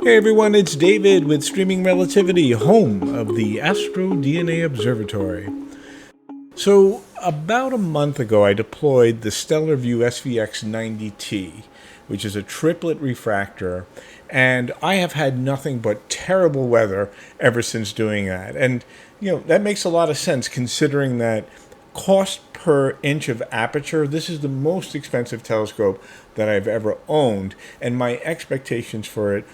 Hey everyone, it's David with Streaming Relativity, home of the Astro DNA Observatory. So, about a month ago, I deployed the Stellarvue SVX090T, which is a triplet refractor, and I have had nothing but terrible weather ever since doing that. And, that makes a lot of sense considering that cost per inch of aperture, this is the most expensive telescope that I've ever owned, and my expectations for it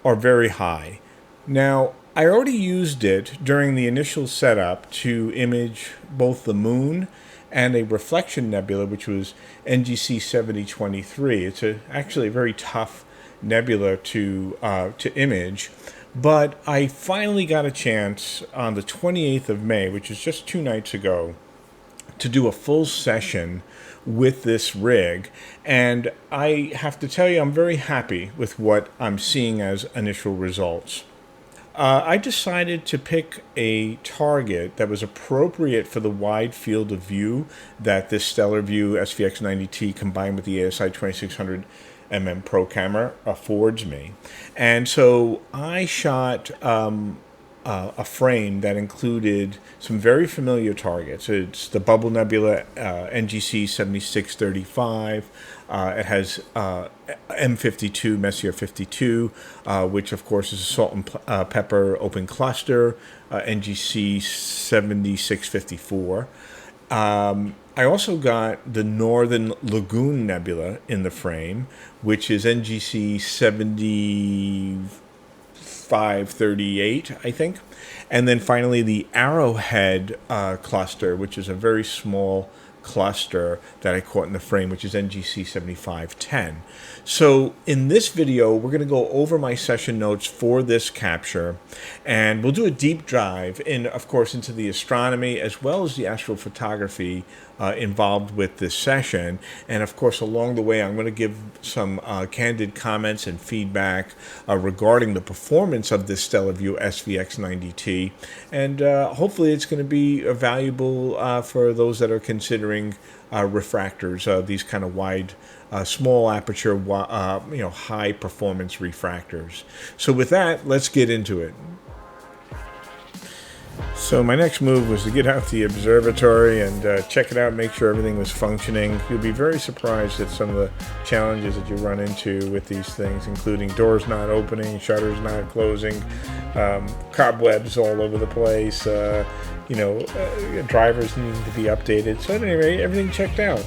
are very high. Now, I already used it during the initial setup to image both the moon and a reflection nebula, which was NGC 7023. It's actually a very tough nebula to image, but I finally got a chance on the 28th of May, which is just 2 nights ago, to do a full session with this rig, and I have to tell you I'm very happy with what I'm seeing as initial results. I decided to pick a target that was appropriate for the wide field of view that this Stellarvue SVX090T combined with the ASI 2600 Pro camera affords me. And so I shot a frame that included some very familiar targets. It's the Bubble Nebula NGC 7635. It has M52 Messier 52, which of course is a salt and pepper open cluster, NGC 7654. I also got the Northern Lagoon Nebula in the frame, which is NGC 7538, I think. And then finally the Arrowhead cluster, which is a very small cluster that I caught in the frame, which is NGC 7510. So in this video, we're going to go over my session notes for this capture, and we'll do a deep dive of course, into the astronomy as well as the astrophotography involved with this session. And of course, along the way, I'm going to give some candid comments and feedback regarding the performance of this Stellarvue SVX090T, and hopefully it's going to be valuable for those that are considering refractors, these kind of wide, small aperture, high performance refractors. So with that, let's get into it. So my next move was to get out the observatory and check it out, make sure everything was functioning. You'll be very surprised at some of the challenges that you run into with these things, including doors not opening, shutters not closing, cobwebs all over the place, drivers needing to be updated. So at any rate, everything checked out.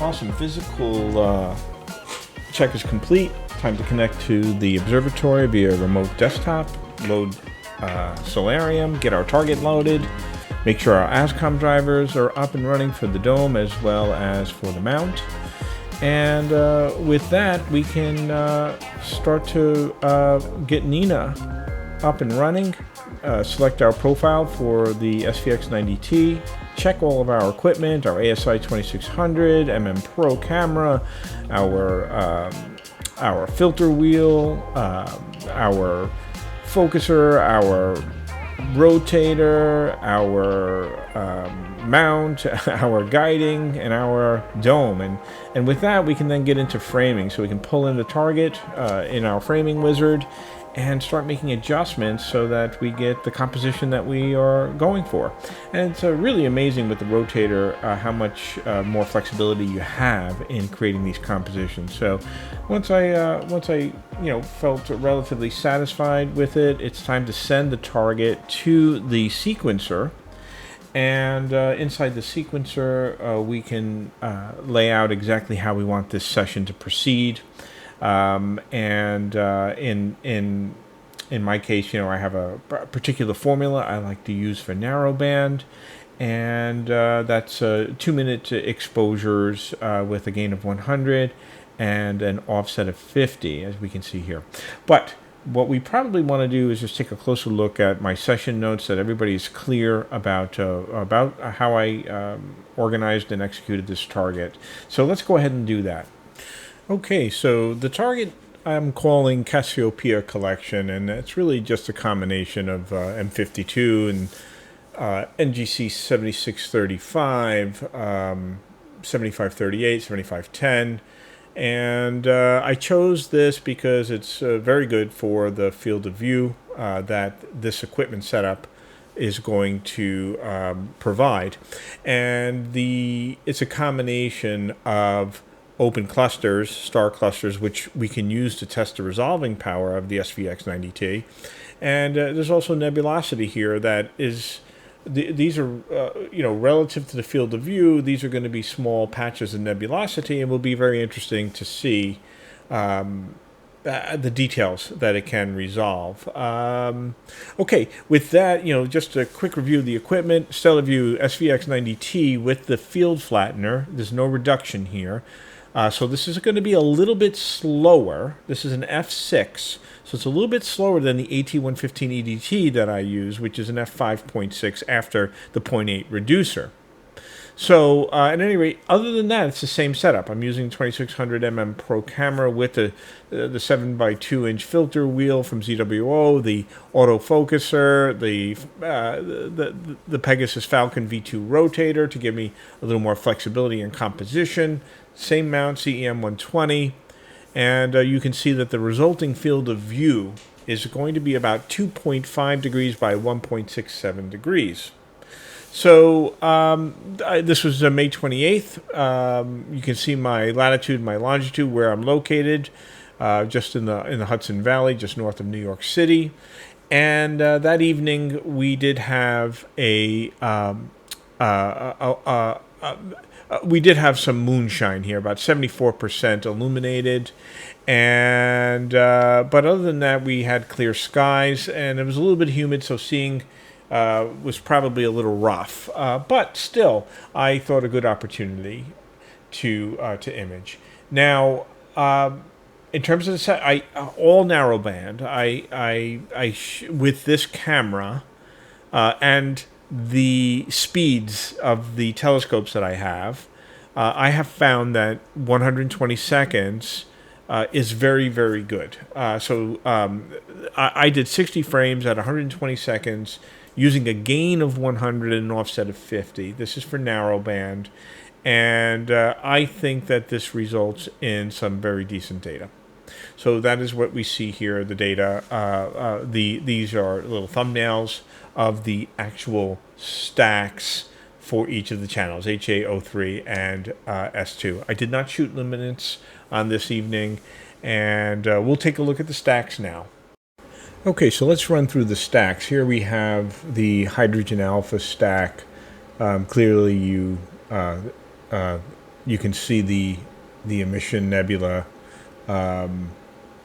Awesome. Physical check is complete. Time to connect to the observatory via remote desktop, load Solarium, get our target loaded, make sure our ASCOM drivers are up and running for the dome as well as for the mount. And with that, we can start to get Nina up and running, select our profile for the SVX090T, check all of our equipment, our ASI 2600, Pro camera, our filter wheel, our focuser, our rotator, our mount, our guiding, and our dome. And with that, we can then get into framing. So we can pull in the target in our framing wizard and start making adjustments so that we get the composition that we are going for. And it's really amazing with the rotator how much more flexibility you have in creating these compositions. So once I felt relatively satisfied with it, it's time to send the target to the sequencer. And inside the sequencer, we can lay out exactly how we want this session to proceed. In my case, I have a particular formula I like to use for narrowband, and that's 2-minute exposures with a gain of 100 and an offset of 50, as we can see here. But what we probably want to do is just take a closer look at my session notes so that everybody's clear about how I organized and executed this target. So let's go ahead and do that. Okay, so the target I'm calling Cassiopeia Collection, and it's really just a combination of M52 and NGC 7635, 7538, 7510, And I chose this because it's very good for the field of view that this equipment setup is going to provide. And it's a combination of open clusters, star clusters, which we can use to test the resolving power of the SVX90T. And there's also nebulosity here that is, these are, relative to the field of view, these are going to be small patches of nebulosity, and will be very interesting to see the details that it can resolve. Okay, with that, just a quick review of the equipment. Stellarvue SVX90T with the field flattener. There's no reduction here. So this is going to be a little bit slower. This is an F6, so it's a little bit slower than the AT115 EDT that I use, which is an F5.6 after the 0.8 reducer. So at any rate, other than that, it's the same setup. I'm using 2600mm Pro camera with the 7x2 inch filter wheel from ZWO, the autofocuser, the Pegasus Falcon V2 rotator to give me a little more flexibility in composition. Same mount, CEM 120, and you can see that the resulting field of view is going to be about 2.5 degrees by 1.67 degrees. So this was May 28th. You can see my latitude, my longitude, where I'm located, just in the Hudson Valley, just north of New York City. And that evening we did have we did have some moonshine here, about 74% illuminated, and but other than that, we had clear skies, and it was a little bit humid, so seeing was probably a little rough. But still, I thought a good opportunity to image. Now, in terms of the set, all narrowband. With this camera and the speeds of the telescopes that I have found that 120 seconds is very, very good. So I did 60 frames at 120 seconds using a gain of 100 and an offset of 50. This is for narrowband, and I think that this results in some very decent data. So that is what we see here, the data. These are little thumbnails of the actual stacks for each of the channels, HA, O3, and S2. I did not shoot luminance on this evening, and we'll take a look at the stacks now. Okay, so let's run through the stacks. Here we have the hydrogen alpha stack. Clearly you can see the emission nebula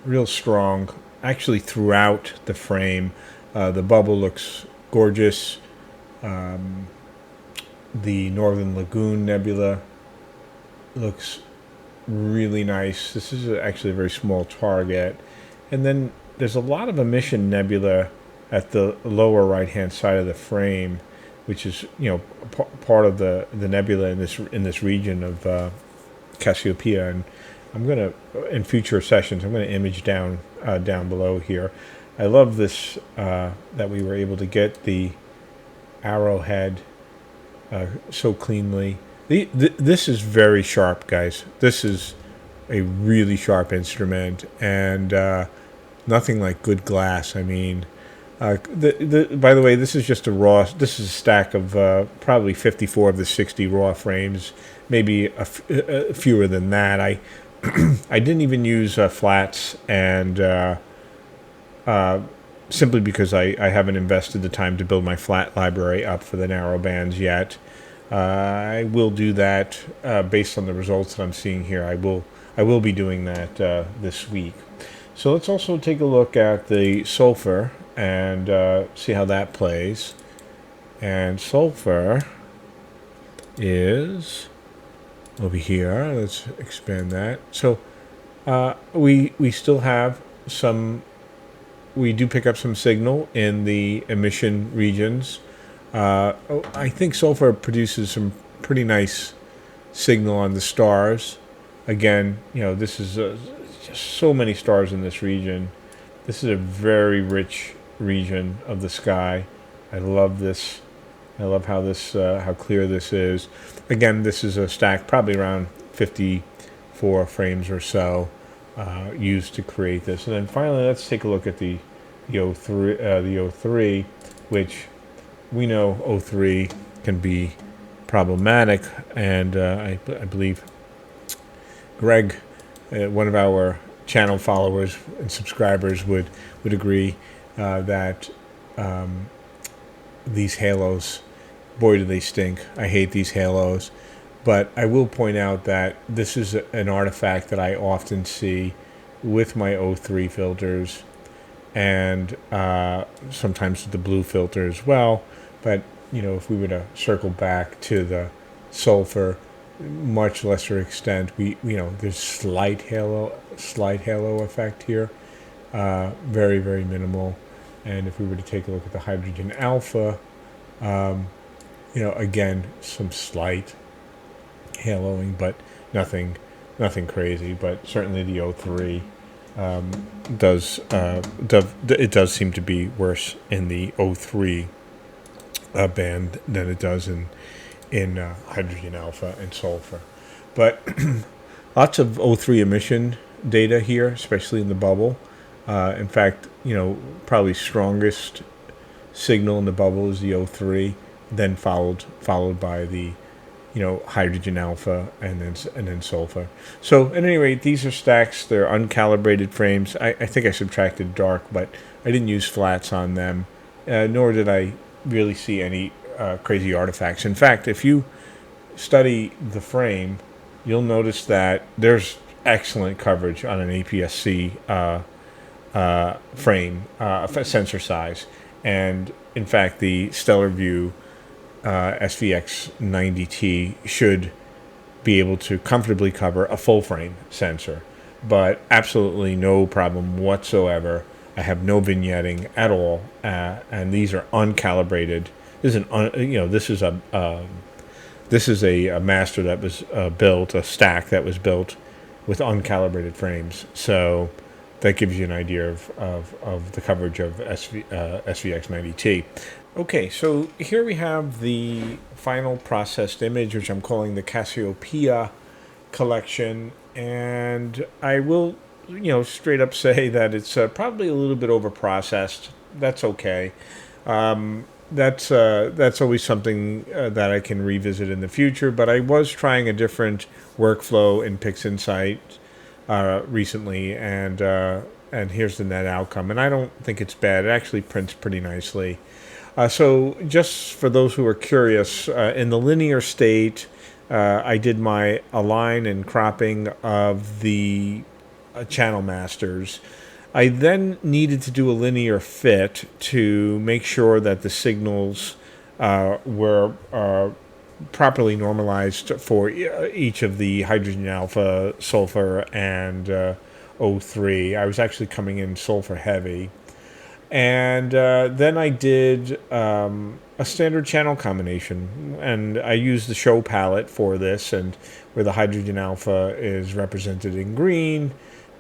real strong, actually throughout the frame. The bubble looks gorgeous. The Northern Lagoon Nebula looks really nice. This is actually a very small target. And then there's a lot of emission nebula at the lower right-hand side of the frame, which is, part of the nebula in this region of Cassiopeia. And I'm going to, in future sessions, I'm going to image down below here. I love this, that we were able to get the arrowhead so cleanly. This is very sharp, guys. This is a really sharp instrument, and nothing like good glass. I mean, by the way, this is just a raw. This is a stack of probably 54 of the 60 raw frames, maybe fewer than that. I didn't even use flats, and simply because I haven't invested the time to build my flat library up for the narrow bands yet. I will do that based on the results that I'm seeing here. I will be doing that this week. So let's also take a look at the sulfur and see how that plays. And sulfur is over here. Let's expand that. So we still have some. We do pick up some signal in the emission regions. I think sulfur produces some pretty nice signal on the stars. Again, this is just so many stars in this region. This is a very rich region of the sky. I love this. I love how clear this is. Again, this is a stack probably around 55 4 frames or so used to create this. And then finally, let's take a look at the O3, which we know O3 can be problematic, and I believe Greg, one of our channel followers and subscribers, would agree that these halos, boy do they stink. I hate these halos. But I will point out that this is an artifact that I often see with my O3 filters, and sometimes with the blue filter as well. But if we were to circle back to the sulfur, much lesser extent, there's slight halo effect here, very, very minimal. And if we were to take a look at the hydrogen alpha, again, some slight haloing, but nothing crazy. But certainly the O3 does seem to be worse in the O3 band than it does in hydrogen alpha and sulfur. But lots of O3 emission data here, especially in the bubble. In fact, probably strongest signal in the bubble is the O3, then followed by the hydrogen alpha and then sulfur. So at any rate, these are stacks. They're uncalibrated frames. I think I subtracted dark, but I didn't use flats on them, nor did I really see any crazy artifacts. In fact, if you study the frame, you'll notice that there's excellent coverage on an APS-C frame, sensor size. And in fact, the Stellarvue SVX090T should be able to comfortably cover a full frame sensor, but absolutely no problem whatsoever. I have no vignetting at all, and these are uncalibrated. This is a master that was built, a stack that was built with uncalibrated frames. So that gives you an idea of the coverage of SVX090T. Okay, so here we have the final processed image, which I'm calling the Cassiopeia collection, and I will, straight up say that it's probably a little bit overprocessed. That's okay. That's always something that I can revisit in the future. But I was trying a different workflow in PixInsight recently, and here's the net outcome. And I don't think it's bad. It actually prints pretty nicely. So just for those who are curious, in the linear state, I did my align and cropping of the channel masters. I then needed to do a linear fit to make sure that the signals were properly normalized for each of the hydrogen alpha, sulfur, and O3. I was actually coming in sulfur heavy. And then I did a standard channel combination, and I used the show palette for this, and where the hydrogen alpha is represented in green,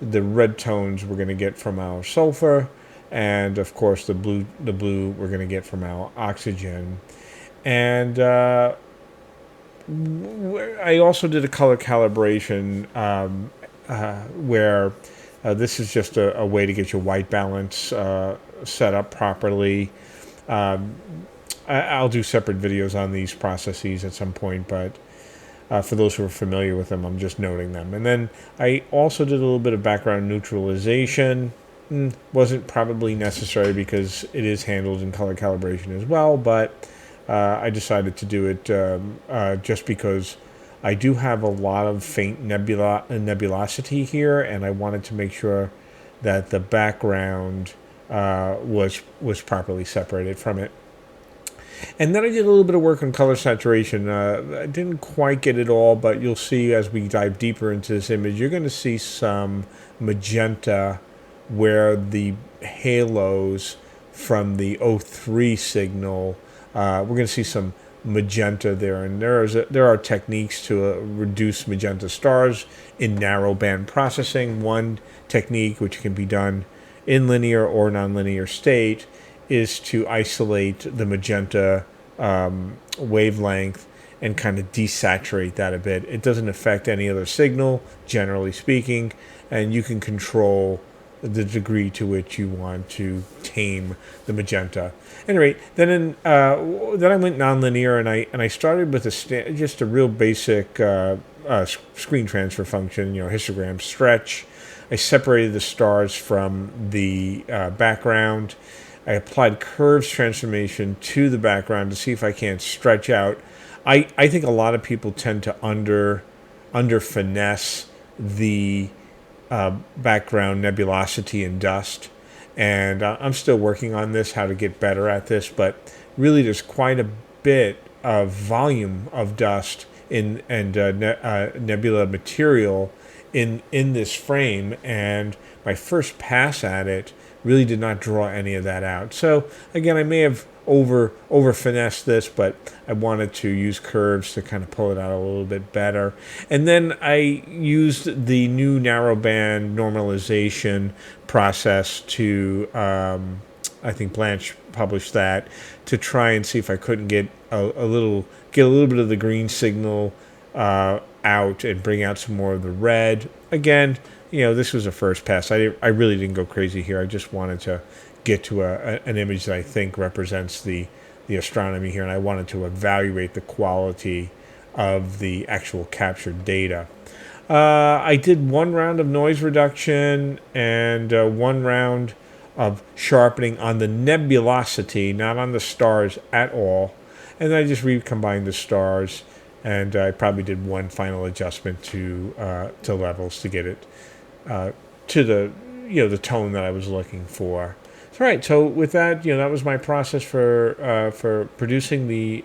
the red tones we're going to get from our sulfur, and of course the blue we're going to get from our oxygen. And I also did a color calibration where this is just a way to get your white balance set up properly. I'll do separate videos on these processes at some point, but for those who are familiar with them, I'm just noting them. And then I also did a little bit of background neutralization. Wasn't probably necessary because it is handled in color calibration as well, but I decided to do it just because I do have a lot of faint nebulosity here, and I wanted to make sure that the background was properly separated from it. And then I did a little bit of work on color saturation. I didn't quite get it all, but you'll see as we dive deeper into this image, you're going to see some magenta where the halos from the O3 signal, we're going to see some magenta there, and there are techniques to reduce magenta stars in narrow band processing. One technique, which can be done in linear or nonlinear state, is to isolate the magenta wavelength and kind of desaturate that a bit. It doesn't affect any other signal, generally speaking, and you can control the degree to which you want to tame the magenta. Anyway, then I went nonlinear, and I started with just a real basic screen transfer function, histogram stretch. I separated the stars from the background. I applied curves transformation to the background to see if I can't stretch out. I think a lot of people tend to under finesse the background nebulosity and dust, and I'm still working on this, how to get better at this, but really there's quite a bit of volume of dust and nebula material in this frame, and my first pass at it really did not draw any of that out. So again, I may have over finessed this, but I wanted to use curves to kind of pull it out a little bit better. And then I used the new narrowband normalization process to I think Blanche published that, to try and see if I couldn't get a little bit of the green signal out and bring out some more of the red. Again, this was a first pass. I really didn't go crazy here. I just wanted to get to an image that I think represents the astronomy here, and I wanted to evaluate the quality of the actual captured data. I did one round of noise reduction and one round of sharpening on the nebulosity, not on the stars at all. And then I just recombined the stars, and I probably did one final adjustment to levels to get it to the tone that I was looking for. All right. So with that, that was my process for producing the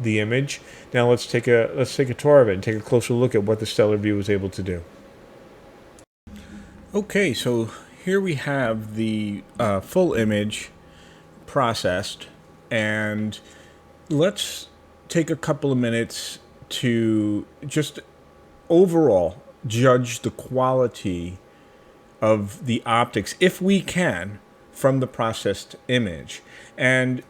image. Now let's take a tour of it and take a closer look at what the Stellarvue was able to do. Okay, so here we have the full image processed, and let's take a couple of minutes to just overall judge the quality of the optics, if we can, from the processed image. And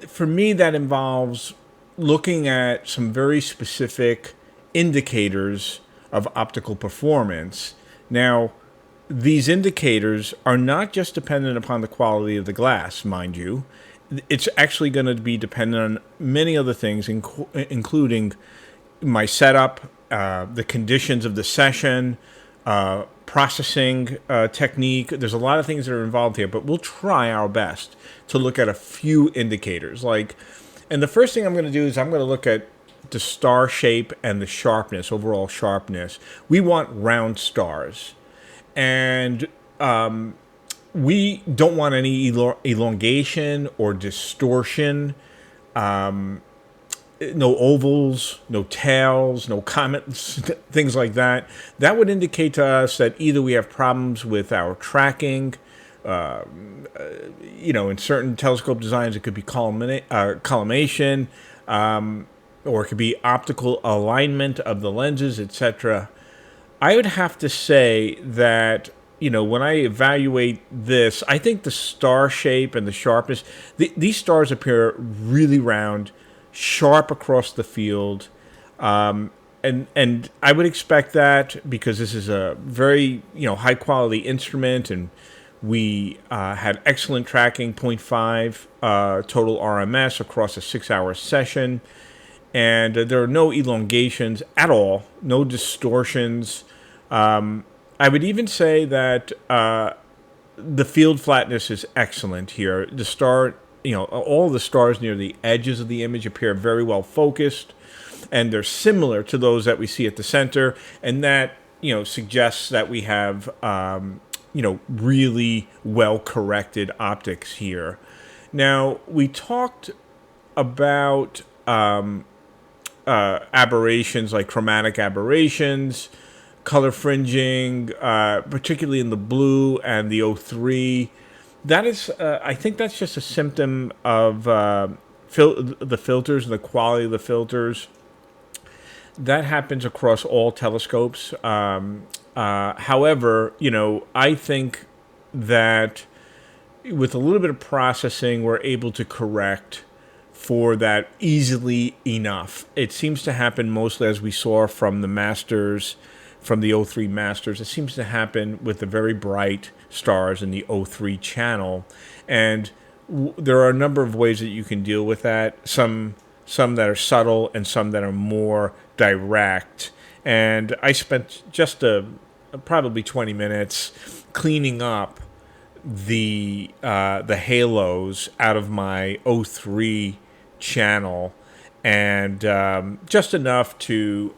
for me, that involves looking at some very specific indicators of optical performance. Now, these indicators are not just dependent upon the quality of the glass, mind you. It's actually going to be dependent on many other things, including my setup, the conditions of the session, processing technique. There's a lot of things that are involved here, but we'll try our best to look at a few indicators. And the first thing I'm going to do is I'm going to look at the star shape and the sharpness, overall sharpness. We want round stars, and we don't want any elongation or distortion. No ovals, no tails, no comets, things like that. That would indicate to us that either we have problems with our tracking. In certain telescope designs, it could be collimation, or it could be optical alignment of the lenses, etc. I would have to say that, when I evaluate this, I think the star shape and the sharpness, these stars appear really round, sharp across the field, and I would expect that because this is a very high quality instrument, and we had excellent tracking, 0.5 total RMS across a 6-hour session, and there are no elongations at all, no distortions. I would even say that the field flatness is excellent here. The star. All the stars near the edges of the image appear very well focused, and they're similar to those that we see at the center, and that, suggests that we have, really well-corrected optics here. Now, we talked about aberrations like chromatic aberrations, color fringing, particularly in the blue and the O3. That is, I think that's just a symptom of the filters and the quality of the filters. That happens across all telescopes. However, I think that with a little bit of processing, we're able to correct for that easily enough. It seems to happen mostly, as we saw from the Masters, from the O3 Masters. It seems to happen with the very bright stars in the O3 channel, and there are a number of ways that you can deal with that. Some that are subtle and some that are more direct. And I spent just probably 20 minutes cleaning up the halos out of my O3 channel, and just enough to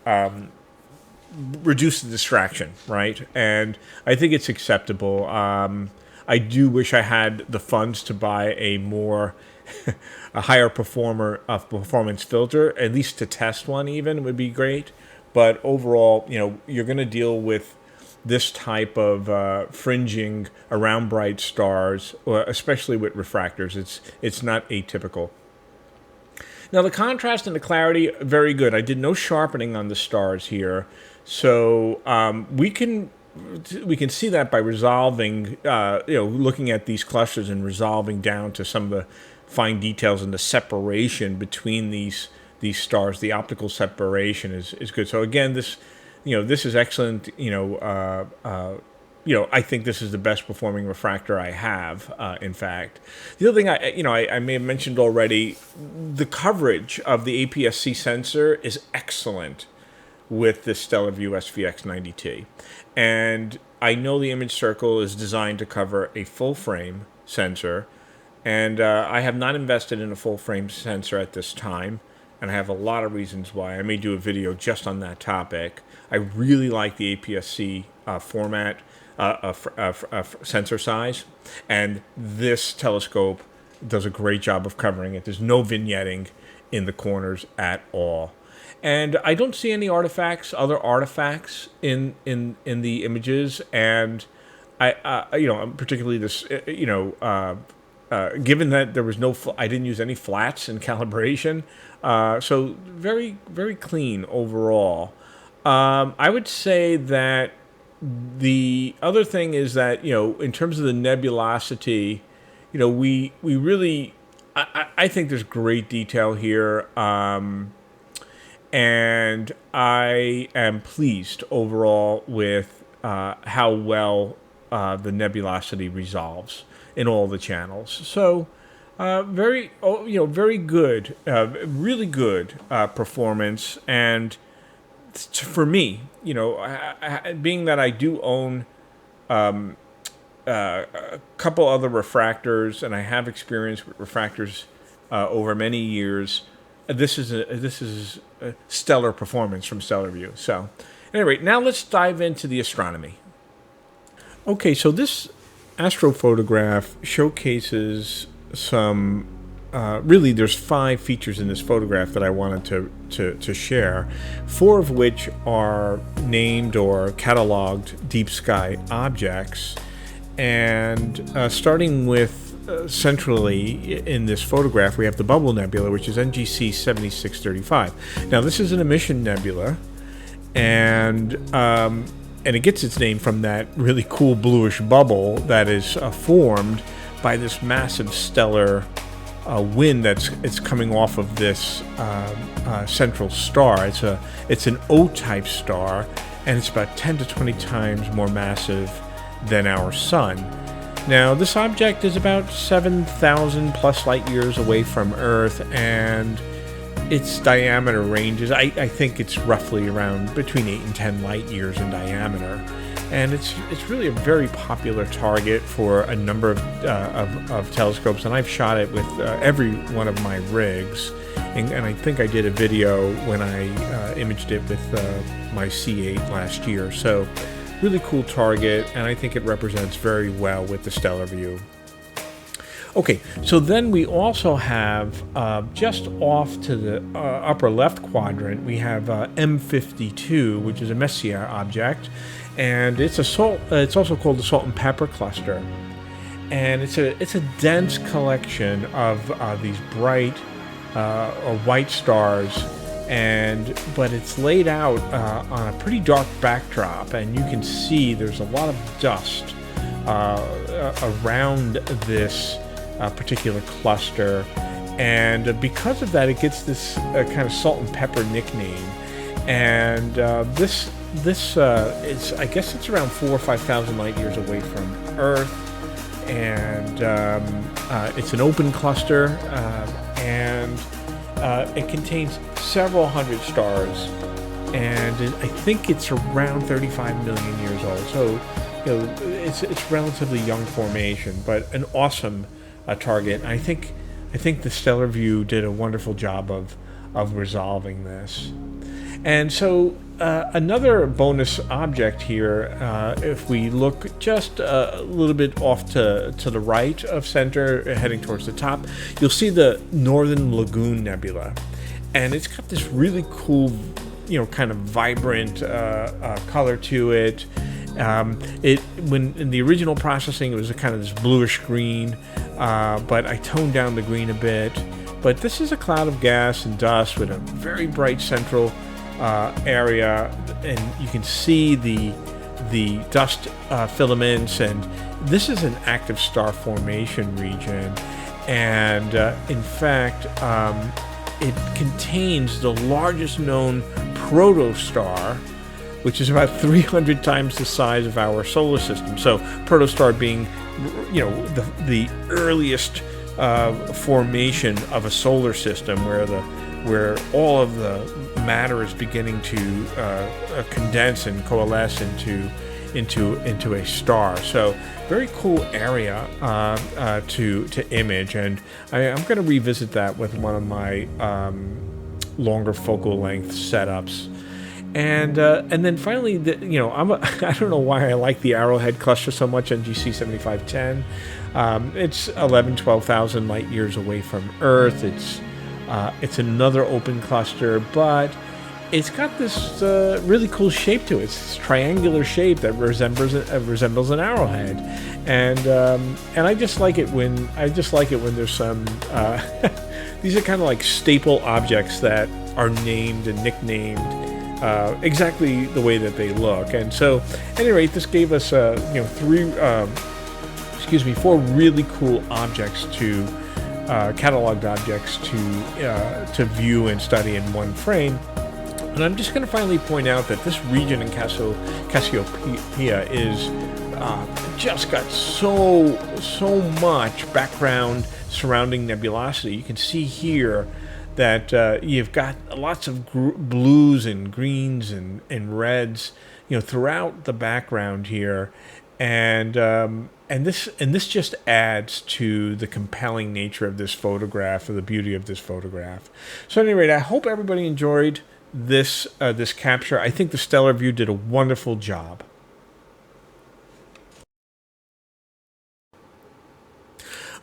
reduce the distraction, right? And I think it's acceptable. I do wish I had the funds to buy a higher performance filter, at least to test one even would be great. But overall, you're going to deal with this type of fringing around bright stars, especially with refractors. It's not atypical. Now, the contrast and the clarity, very good. I did no sharpening on the stars here, so we can see that by resolving, looking at these clusters and resolving down to some of the fine details and the separation between these stars. The optical separation is good. So again, this is excellent. I think this is the best performing refractor I have, in fact. The other thing I may have mentioned already, the coverage of the APS-C sensor is excellent with the Stellarvue SVX090T. And I know the image circle is designed to cover a full frame sensor, and I have not invested in a full frame sensor at this time, and I have a lot of reasons why. I may do a video just on that topic. I really like the APS-C format, sensor size, and this telescope does a great job of covering it. There's no vignetting in the corners at all, and I don't see any other artifacts in the images. And I particularly this, given that there was I didn't use any flats in calibration, so very, very clean overall. I would say that the other thing is that, in terms of the nebulosity, we really, I think there's great detail here, and I am pleased overall with how well the nebulosity resolves in all the channels. So very good, really good performance. And for me, being that I do own a couple other refractors, and I have experience with refractors over many years, this is a stellar performance from Stellarvue. So, anyway, now let's dive into the astronomy. Okay, so this astrophotograph showcases some. Really, there's 5 features in this photograph that I wanted to share, 4 of which are named or cataloged deep sky objects. And starting with centrally in this photograph, we have the Bubble Nebula, which is NGC 7635. Now, this is an emission nebula, and it gets its name from that really cool bluish bubble that is formed by this massive stellar wind it's coming off of this central star. It's an O-type star, and it's about 10 to 20 times more massive than our sun. Now, this object is about 7,000 plus light years away from Earth, and its diameter ranges, I think it's roughly around between 8 and 10 light years in diameter. And it's really a very popular target for a number of telescopes, and I've shot it with every one of my rigs. And I think I did a video when I imaged it with my C8 last year. So really cool target, and I think it represents very well with the Stellarvue. Okay, so then we also have, just off to the upper left quadrant, we have M52, which is a Messier object, and it's also called the Salt and Pepper Cluster, and it's a dense collection of these bright or white stars, but it's laid out on a pretty dark backdrop, and you can see there's a lot of dust around this particular cluster, And because of that, it gets this kind of salt and pepper nickname. And this is, I guess it's around 4,000 or 5,000 light years away from Earth, and it's an open cluster, and it contains several hundred stars, and I think it's around 35 million years old. So, it's relatively young formation, but an awesome target. And I think the Stellarvue did a wonderful job of resolving this. And so another bonus object here, if we look just a little bit off to the right of center, heading towards the top, you'll see the Northern Lagoon Nebula. And it's got this really cool, kind of vibrant color to it. When in the original processing, it was a kind of this bluish green, but I toned down the green a bit. But this is a cloud of gas and dust with a very bright central area, and you can see the dust filaments, and this is an active star formation region, and in fact it contains the largest known protostar, which is about 300 times the size of our solar system. So protostar being the earliest formation of a solar system, where all of the matter is beginning to condense and coalesce into a star. So very cool area to image, and I'm going to revisit that with one of my longer focal length setups. And then finally, I don't know why I like the Arrowhead cluster so much on GC 7510. It's 12,000 light years away from Earth. It's another open cluster, but it's got this really cool shape to it. It's this triangular shape that resembles an arrowhead, and I just like it when there's some. These are kind of like staple objects that are named and nicknamed exactly the way that they look. And so, at any rate, this gave us four really cool objects to. Cataloged objects to view and study in one frame. And I'm just going to finally point out that this region in Cassiopeia is just got so much background surrounding nebulosity. You can see here that you've got lots of blues and greens and reds, throughout the background here, and this just adds to the compelling nature of this photograph, or the beauty of this photograph. So, at any rate, I hope everybody enjoyed this capture. I think the Stellarvue did a wonderful job.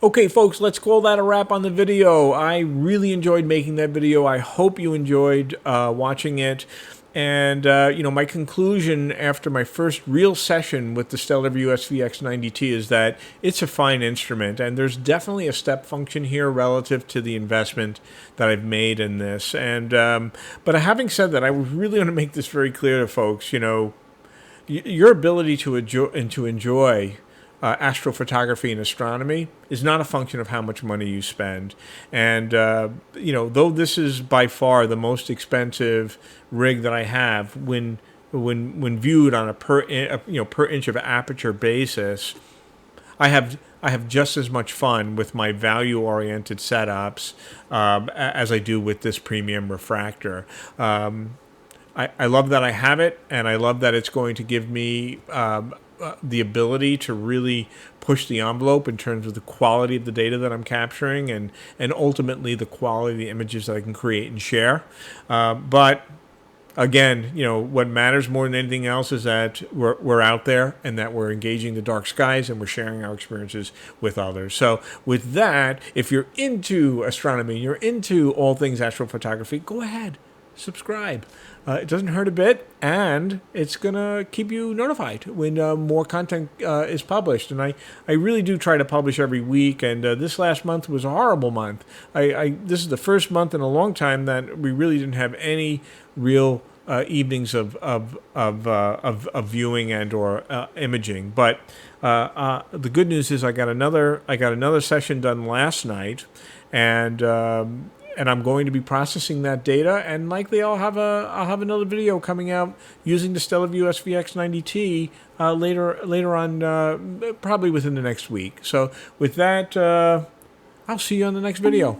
Okay, folks, let's call that a wrap on the video. I really enjoyed making that video. I hope you enjoyed watching it. And, my conclusion after my first real session with the Stellarvue SVX090T is that it's a fine instrument, and there's definitely a step function here relative to the investment that I've made in this. And but having said that, I really want to make this very clear to folks. Your ability to enjoy astrophotography and astronomy is not a function of how much money you spend. And though this is by far the most expensive rig that I have, when viewed on a per inch of aperture basis, I have just as much fun with my value-oriented setups as I do with this premium refractor. I love that I have it, and I love that it's going to give me the ability to really push the envelope in terms of the quality of the data that I'm capturing, and ultimately the quality of the images that I can create and share. But again, what matters more than anything else is that we're out there, and that we're engaging the dark skies, and we're sharing our experiences with others. So with that, if you're into astronomy and you're into all things astrophotography, go ahead, subscribe. It doesn't hurt a bit, and it's going to keep you notified when more content is published. And I really do try to publish every week, and this last month was a horrible month. This is the first month in a long time that we really didn't have any real evenings of viewing and or imaging. But the good news is I got another session done last night, and I'm going to be processing that data, and likely I'll have another video coming out using the Stellarvue SVX090T later on, probably within the next week. So with that, I'll see you on the next video.